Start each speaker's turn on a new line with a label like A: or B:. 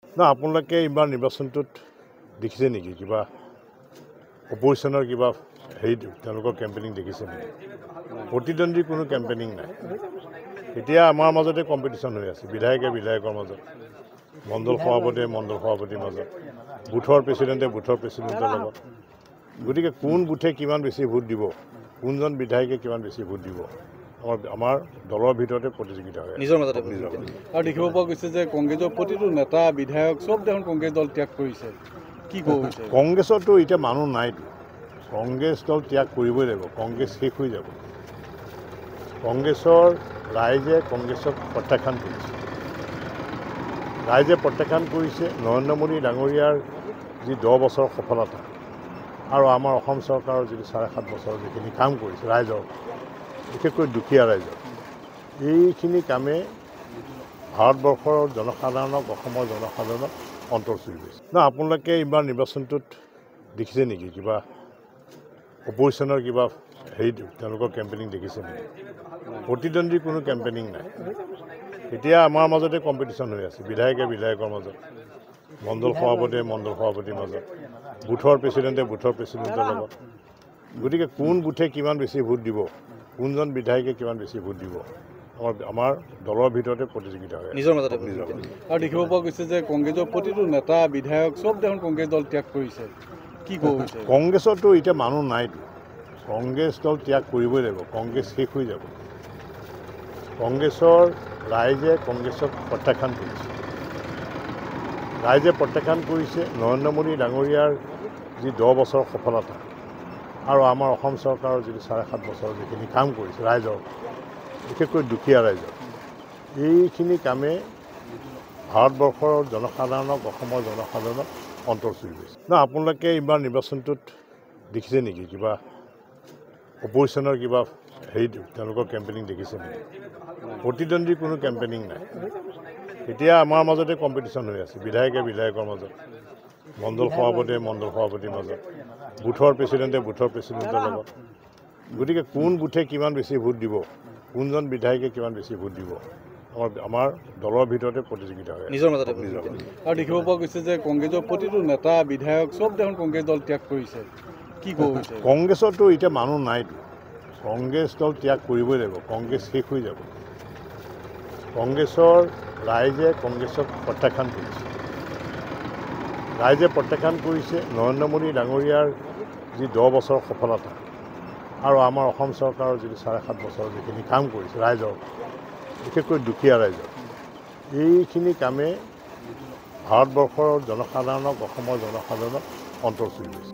A: না আপোনালোকে এইবাৰ নিৰ্বাচনটোত দেখিছে নেকি কিবা অপজিশ্যনৰ কিবা হেৰি তেওঁলোকৰ কেম্পেইনিং দেখিছে নেকি? প্ৰতিদ্বন্দ্বী কোনো কেম্পেইনিং নাই। এতিয়া আমাৰ মাজতে কম্পিটিশ্যন হৈ আছে বিধায়কৰ মাজত, মণ্ডল সভাপতিৰ মাজত, বুথৰ প্ৰেচিডেণ্টৰ লগত। গতিকে কোন বুথে কিমান বেছি ভোট দিব, কোনজন বিধায়কে কিমান বেছি ভোট দিব, আমাৰ দলৰ ভিতৰতে প্ৰতিযোগিতা হয়
B: নিজৰ মাজতে। আৰু দেখিব পোৱা গৈছে যে কংগ্ৰেছৰ প্ৰতিটো নেতা বিধায়ক চব দেখোন কংগ্ৰেছ দল ত্যাগ কৰিছে, কি ক'ব গৈছে?
A: কংগ্ৰেছতো এতিয়া মানুহ নাইতো। কংগ্ৰেছ দল ত্যাগ কৰিবই লাগিব, কংগ্ৰেছ শেষ হৈ যাব। কংগ্ৰেছৰ ৰাইজে কংগ্ৰেছক প্ৰত্যাখ্যান কৰিছে। নৰেন্দ্ৰ মোদী ডাঙৰীয়াৰ যি 10 বছৰৰ সফলতা আৰু আমাৰ অসম চৰকাৰৰ যিটো 7.5 বছৰ যিখিনি কাম কৰিছে ৰাইজৰ, বিশেষকৈ দুখীয়া ৰাইজৰ, এইখিনি কামে ভাৰতবৰ্ষৰ জনসাধাৰণক, অসমৰ জনসাধাৰণক অন্তৰ চুই গৈছে। না আপোনালোকে এইবাৰ নিৰ্বাচনটোত দেখিছে নেকি কিবা অপজিশ্যনৰ কিবা হেৰি তেওঁলোকৰ কেম্পেইনিং দেখিছে নেকি? প্ৰতিদ্বন্দ্বী কোনো কেম্পেইনিং নাই। এতিয়া আমাৰ মাজতে কম্পিটিশ্যন হৈ আছে বিধায়কৰ মাজত, মণ্ডল সভাপতিৰ মাজত, বুথৰ প্ৰেচিডেণ্টৰ লগত। গতিকে কোন বুথে কিমান বেছি ভোট দিব, কোনজন বিধায়কে কিমান বেছি ভোট দিব, আমাৰ দলৰ ভিতৰতে প্ৰতিযোগিতা হয়
B: নিজৰ মাজতে। আৰু দেখিব পোৱা গৈছে যে কংগ্ৰেছৰ প্ৰতিটো নেতা বিধায়ক চব দেখোন কংগ্ৰেছ দল ত্যাগ কৰিছে, কি ক'ব গৈছে?
A: কংগ্ৰেছতো এতিয়া মানুহ নাইতো। কংগ্ৰেছ দল ত্যাগ কৰিবই লাগিব, কংগ্ৰেছ শেষ হৈ যাব। কংগ্ৰেছৰ ৰাইজে কংগ্ৰেছক প্ৰত্যাখ্যান কৰিছে। নৰেন্দ্ৰ মোদী ডাঙৰীয়াৰ যি 10 বছৰৰ সফলতা আৰু আমাৰ অসম চৰকাৰৰ যিটো 7.5 বছৰ যিখিনি কাম কৰিছে ৰাইজৰ, বিশেষকৈ দুখীয়া ৰাইজৰ, এইখিনি কামে ভাৰতবৰ্ষৰ জনসাধাৰণক, অসমৰ জনসাধাৰণক অন্তৰ চুই গৈছে। না আপোনালোকে এইবাৰ নিৰ্বাচনটোত দেখিছে নেকি কিবা অপজিশ্যনৰ কিবা হেৰি তেওঁলোকৰ কেম্পেইনিং দেখিছে নেকি? প্ৰতিদ্বন্দ্বী কোনো কেম্পেইনিং নাই। এতিয়া আমাৰ মাজতে কম্পিটিশ্যন হৈ আছে বিধায়কৰ মাজত, মণ্ডল সভাপতিৰ মাজত, বুথৰ প্ৰেচিডেণ্টৰ লগত। গতিকে কোন বুথে কিমান বেছি ভোট দিব, কোনজন বিধায়কে কিমান বেছি ভোট দিব, আমাৰ দলৰ ভিতৰতে প্ৰতিযোগিতা হয়
B: নিজৰ মাজতে। আৰু দেখিব পোৱা গৈছে যে কংগ্ৰেছৰ প্ৰতিটো নেতা বিধায়ক চব দেখোন কংগ্ৰেছ দল ত্যাগ কৰিছে, কি ক'ব গৈছে?
A: কংগ্ৰেছতো এতিয়া মানুহ নাইতো। কংগ্ৰেছ দল ত্যাগ কৰিবই লাগিব, কংগ্ৰেছ শেষ হৈ যাব। কংগ্ৰেছৰ ৰাইজে কংগ্ৰেছক প্ৰত্যাখ্যান কৰিছে। নৰেন্দ্ৰ মোদী ডাঙৰীয়াৰ যি 10 বছৰৰ সফলতা আৰু আমাৰ অসম চৰকাৰৰ যিটো 7.5 বছৰ যিখিনি কাম কৰিছে ৰাইজৰ, বিশেষকৈ দুখীয়া ৰাইজৰ, এইখিনি কামে ভাৰতবৰ্ষৰ জনসাধাৰণক, অসমৰ জনসাধাৰণক অন্তৰ চুই গৈছে।